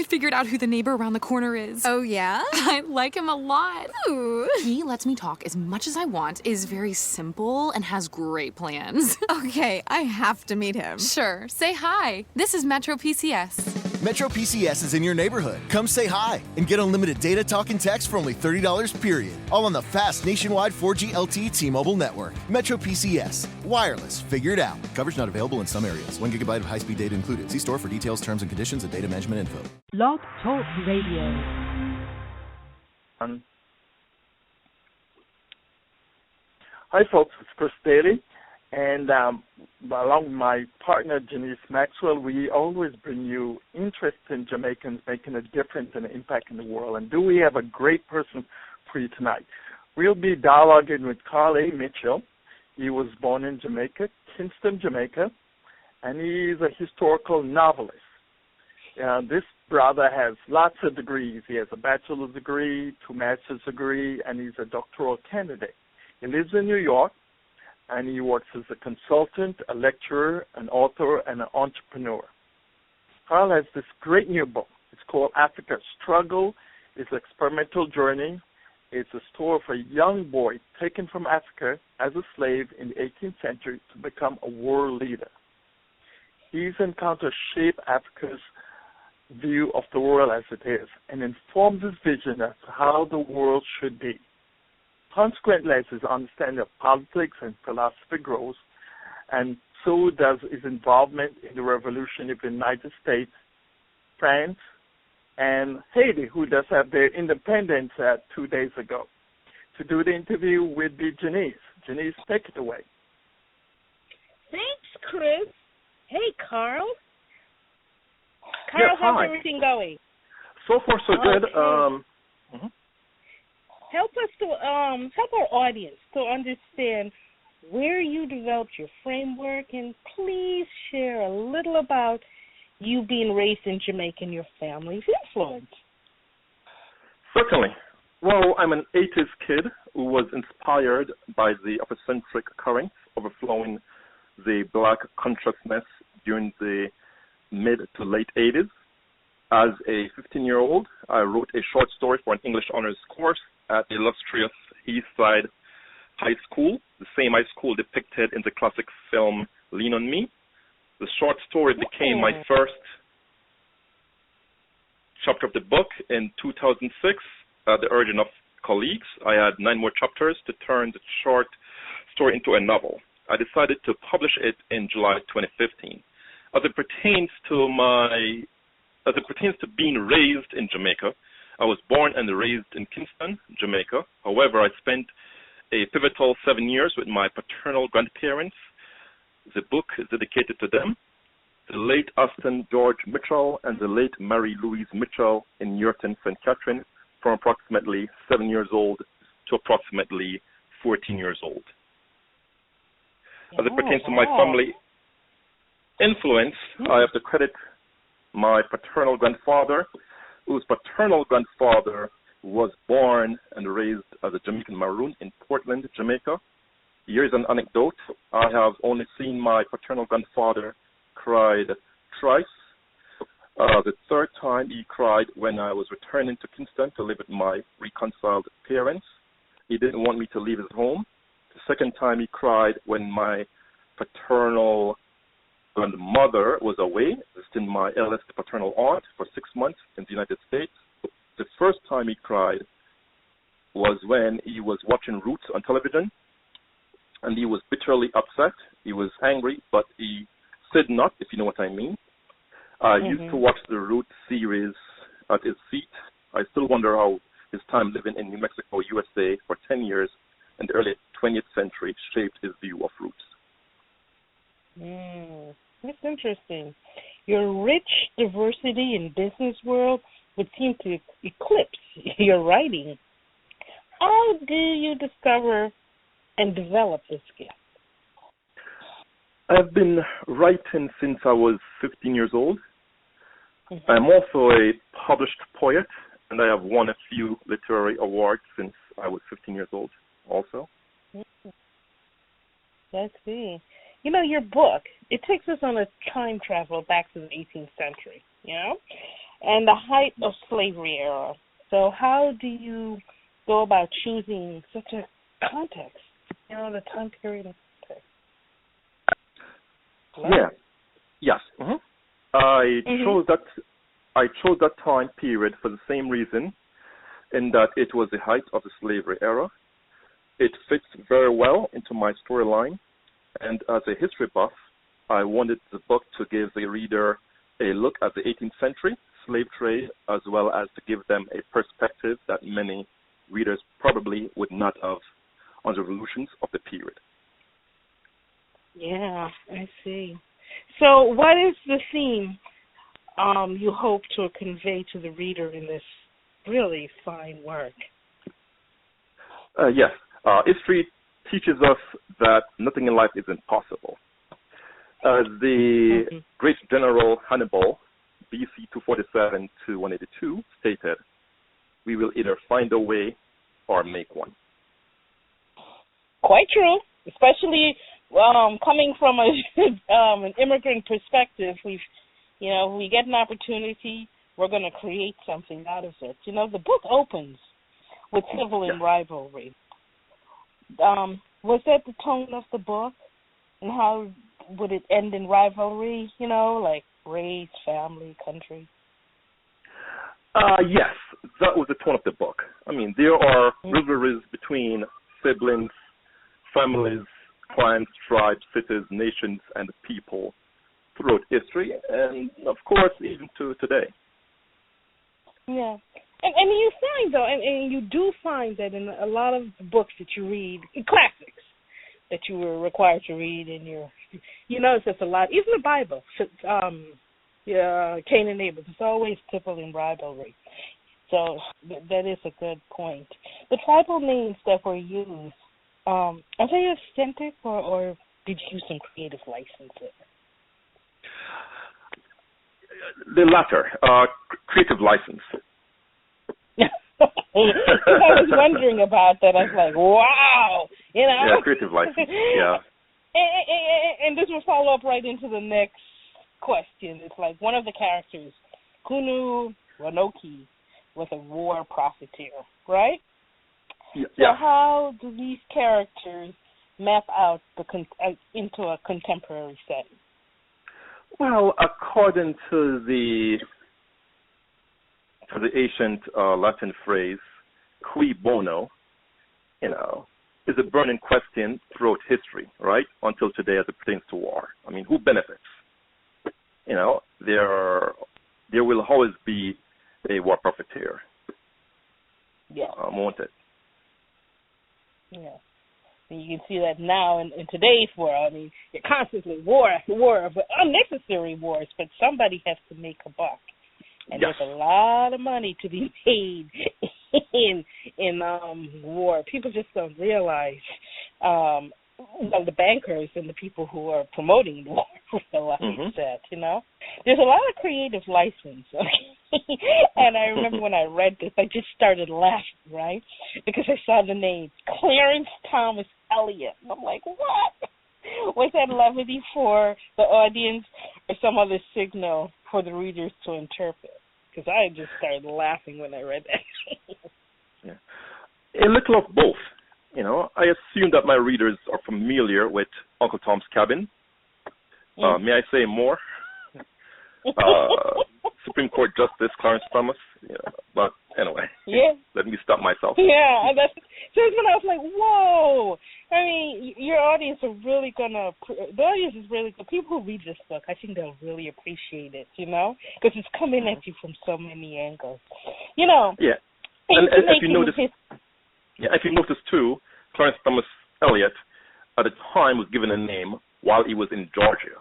I figured out who the neighbor around the corner is. Oh, yeah? I like him a lot. Ooh. He lets me talk as much as I want, is very simple, and has great plans. Okay, I have to meet him. Sure. Say hi. This is Metro PCS. Metro PCS is in your neighborhood. Come say hi and get unlimited data, talk, and text for only $30 period. All on the fast nationwide 4G LTE T-Mobile network. Metro PCS. Wireless. Figure it out. Coverage not available in some areas. 1 gigabyte of high-speed data included. See store for details, terms, and conditions, and data management info. Blog Talk Radio. Hi, folks. It's Chris Daly. And along with my partner, Janice Maxwell, we always bring you interesting Jamaicans making a difference and an impact in the world. And do we have a great person for you tonight? We'll be dialoguing with Karl A. Mitchell. He was born in Jamaica, Kingston, Jamaica, and he's a historical novelist. This brother has lots of degrees. He has a bachelor's degree, 2 master's degree, and he's a doctoral candidate. He lives in New York, and he works as a consultant, a lecturer, an author, and an entrepreneur. Karl has this great new book. It's called Afrika, Struggle. It's an experimental journey. It's a story of a young boy taken from Africa as a slave in the 18th century to become a world leader. His encounters shape Africa's view of the world as it is and informs his vision as to how the world should be. Consequently, as his understanding of politics and philosophy grows, and so does his involvement in the revolution of the United States, France, and Haiti, who does have their independence 2 days ago. To do the interview will be Janice. Janice, take it away. Thanks, Chris. Hey, Karl. Karl, how's everything going? So far, so good. Help us to help our audience to understand where you developed your framework, and please share a little about you being raised in Jamaica and your family's influence. Certainly. Well, I'm an 80s kid who was inspired by the Afrocentric currents overflowing the black consciousness during the mid to late 80s. As a 15-year-old, I wrote a short story for an English honors course at the illustrious Eastside High School, the same high school depicted in the classic film Lean on Me. The short story became my first chapter of the book in 2006 at the urging of colleagues. I had 9 more chapters to turn the short story into a novel. I decided to publish it in July 2015. As it pertains to being raised in Jamaica, I was born and raised in Kingston, Jamaica. However, I spent a pivotal 7 years with my paternal grandparents. The book is dedicated to them, the late Aston George Mitchell and the late Mary Louise Mitchell in Yorton, St. Catherine, from approximately 7 years old to approximately 14 years old. As it pertains to my family influence, I have to credit my paternal grandfather, whose paternal grandfather was born and raised as a Jamaican Maroon in Portland, Jamaica. Here's an anecdote. I have only seen my paternal grandfather cry thrice. The third time he cried when I was returning to Kingston to live with my reconciled parents. He didn't want me to leave his home. The second time he cried when my paternal grandmother was away, visiting my eldest paternal aunt for 6 months in the United States. The first time he cried was when he was watching Roots on television, and he was bitterly upset. He was angry, but he said not, if you know what I mean. I used to watch the Roots series at his feet. I still wonder how his time living in New Mexico, USA for 10 years in the early 20th century shaped his view of Roots. That's interesting. Your rich diversity in business world would seem to eclipse your writing. How do you discover and develop this gift? I've been writing since I was 15 years old. I'm also a published poet, and I have won a few literary awards since I was 15 years old also. Let's see. You know, your book, it takes us on a time travel back to the 18th century, you know? and the height of slavery era. So how do you go about choosing such a context? The time period and context. Yeah. Yes. I chose that time period for the same reason, in that it was the height of the slavery era. It fits very well into my storyline, and as a history buff, I wanted the book to give the reader a look at the 18th century slave trade, as well as to give them a perspective that many readers probably would not have on the revolutions of the period. Yeah, I see. So what is the theme you hope to convey to the reader in this really fine work? Yes. History teaches us that nothing in life is impossible. As the great General Hannibal, BC 247 to 182, stated, "We will either find a way or make one." Quite true, especially coming from an immigrant perspective. We get an opportunity, we're going to create something out of it. The book opens with sibling rivalry. Was that the tone of the book? And how would it end in rivalry, like race, family, country? Yes, that was the tone of the book. I mean, there are rivalries between siblings, families, clans, tribes, cities, nations, and people throughout history, and of course, even to today. Yeah. And you find, though, and you do find that in a lot of books that you read, classics that you were required to read in you notice it's a lot, even the Bible, Cain and Abel, it's always sibling rivalry. So that is a good point. The tribal names that were used, are they authentic or did you use some creative license there? The latter, creative license. I was wondering about that. I was like, wow, Yeah, creative license, yeah. And this will follow up right into the next question. It's like one of the characters, Kunu Wanoki, was a war profiteer, right? Yeah. So how do these characters map out into a contemporary setting? Well, according to the ancient Latin phrase, cui bono, is a burning question throughout history, right? Until today as it pertains to war. I mean, who benefits? There will always be a war profiteer. Yeah. Won't it? Yeah. And you can see that now in today's world. I mean, you're constantly war, but unnecessary wars, but somebody has to make a buck. And there's a lot of money to be made in war. People just don't realize, the bankers and the people who are promoting war realize that, There's a lot of creative license, okay? And I remember when I read this, I just started laughing, right? Because I saw the name Clarence Thomas Eliot. And I'm like, what? Was that levity for the audience or some other signal for the readers to interpret? Because I just started laughing when I read that. Yeah. A little of both. I assume that my readers are familiar with Uncle Tom's Cabin. May I say more? Supreme Court Justice Clarence Thomas. But anyway, let me stop myself. Yeah, that's when I was like, whoa. I mean, your audience are really the audience is really good. People who read this book, I think they'll really appreciate it, because it's coming at you from so many angles. Yeah. And if you notice too, Clarence Thomas Eliot at the time was given a name while he was in Georgia.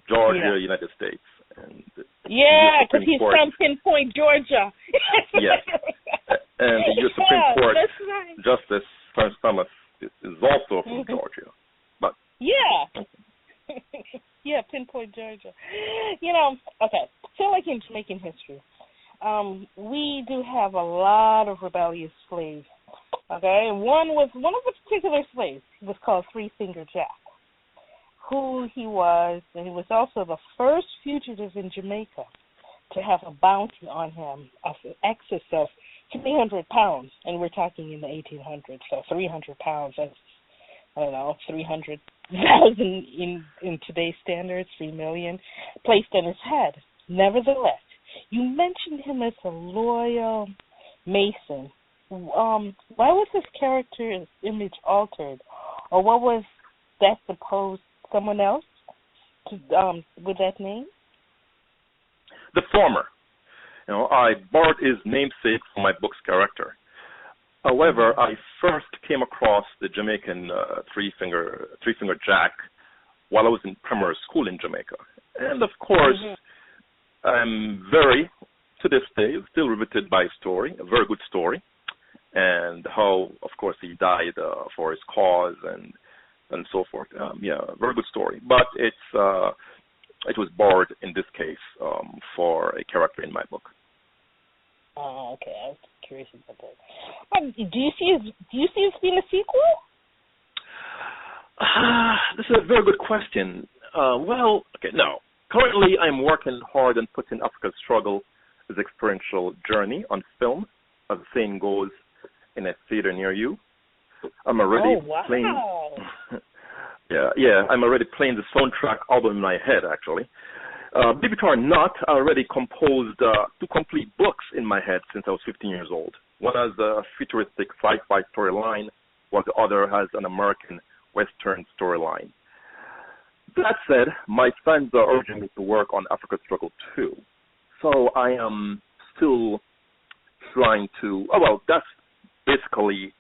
Georgia, United States. And because he's from Pinpoint, Georgia. Yes. And the U.S. Supreme Court Justice Clarence Thomas is also from Georgia. But Pinpoint, Georgia. Okay. So like in Jamaican history, we do have a lot of rebellious slaves. Okay, and one of the particular slaves was called Three Finger Jack, who he was, and he was also the first fugitive in Jamaica to have a bounty on him of an excess of 300 pounds, and we're talking in the 1800s, so 300 pounds, that's, I don't know, 300,000 in today's standards, 3 million, placed on his head. Nevertheless, you mentioned him as a loyal Mason. Why was his character's image altered, or what was that supposed someone else with that name? The former. I borrowed his namesake from my book's character. However, I first came across the Jamaican three-finger Jack while I was in primary school in Jamaica. And of course, I'm to this day, still riveted by a story, a very good story, and how, of course, he died for his cause and so forth. Very good story. But it was borrowed in this case for a character in my book. Oh, okay. I was curious about that. Do you see it being a sequel? This is a very good question. No. Currently, I'm working hard on putting Africa's struggle as experiential journey on film, as the saying goes, in a theater near you. I'm already playing. I'm already playing the soundtrack album in my head, actually. Believe it or not, I already composed 2 complete books in my head since I was 15 years old. One has a futuristic sci-fi storyline, while the other has an American Western storyline. That said, my fans are urging me to work on Africa's struggle too. So I am still trying to, that's basically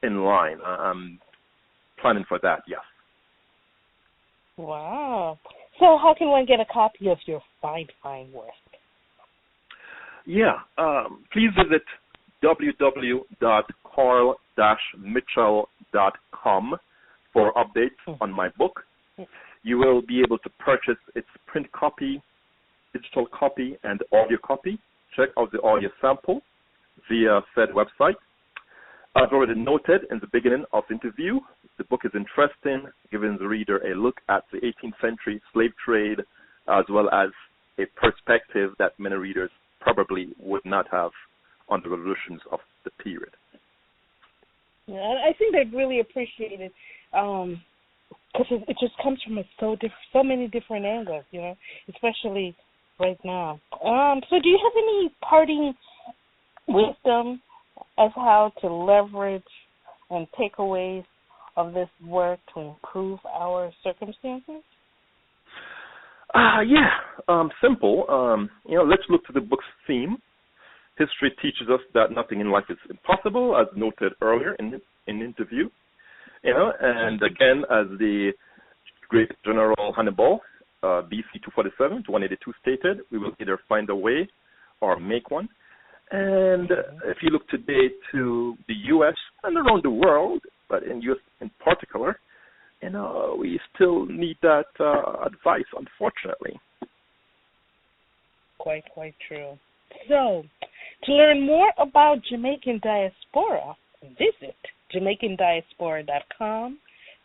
in line. I'm planning for that, yes. Wow. So how can one get a copy of your fine work? Please visit www.karl-mitchell.com for updates on my book. You will be able to purchase its print copy, digital copy, and audio copy. Check out the audio sample via said website. As already noted in the beginning of the interview, the book is interesting, giving the reader a look at the 18th century slave trade, as well as a perspective that many readers probably would not have on the revolutions of the period. Yeah, I think they'd really appreciate it, because it just comes from so many different angles, especially right now. So do you have any parting wisdom as how to leverage and takeaways of this work to improve our circumstances? Simple. Let's look to the book's theme. History teaches us that nothing in life is impossible, as noted earlier in the interview. And again, as the great General Hannibal, BC 247 to 182 stated, we will either find a way or make one. And if you look today to the U.S. and around the world, but in U.S. in particular, we still need that advice, unfortunately. Quite true. So, to learn more about Jamaican diaspora, visit JamaicanDiaspora.com.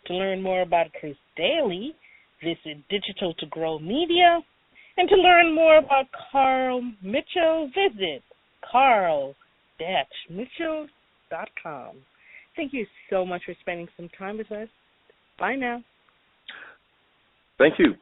To learn more about Chris Daly, visit Digital to Grow Media. And to learn more about Karl Mitchell, visit Karl-Mitchell.com. Thank you so much for spending some time with us. Bye now. Thank you.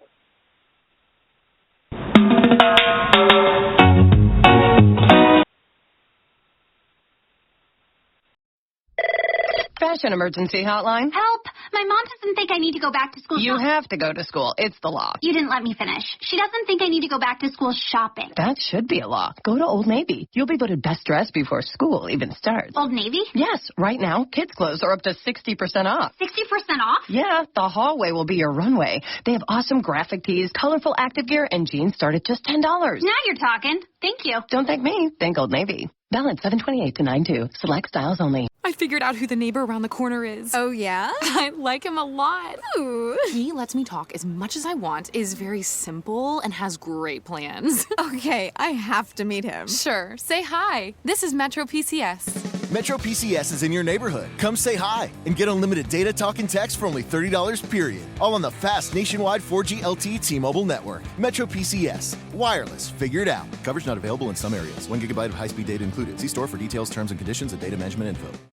Fashion emergency hotline. Help! My mom doesn't think I need to go back to school. You have to go to school. It's the law. You didn't let me finish. She doesn't think I need to go back to school shopping. That should be a law. Go to Old Navy. You'll be voted best dressed before school even starts. Old Navy? Yes. Right now, kids' clothes are up to 60% off. 60% off? Yeah. The hallway will be your runway. They have awesome graphic tees, colorful active gear, and jeans start at just $10. Now you're talking. Thank you. Don't thank me. Thank Old Navy. Valid 7/28 to 9/2. Select styles only. I figured out who the neighbor around the corner is. Oh, yeah? I like him a lot. Ooh. He lets me talk as much as I want, is very simple, and has great plans. Okay, I have to meet him. Sure. Say hi. This is Metro PCS. Metro PCS is in your neighborhood. Come say hi and get unlimited data, talk, and text for only $30 period. All on the fast nationwide 4G LTE T-Mobile network. Metro PCS. Wireless. Figure it out. Coverage not available in some areas. 1 gigabyte of high-speed data included. See store for details, terms, and conditions, and data management info.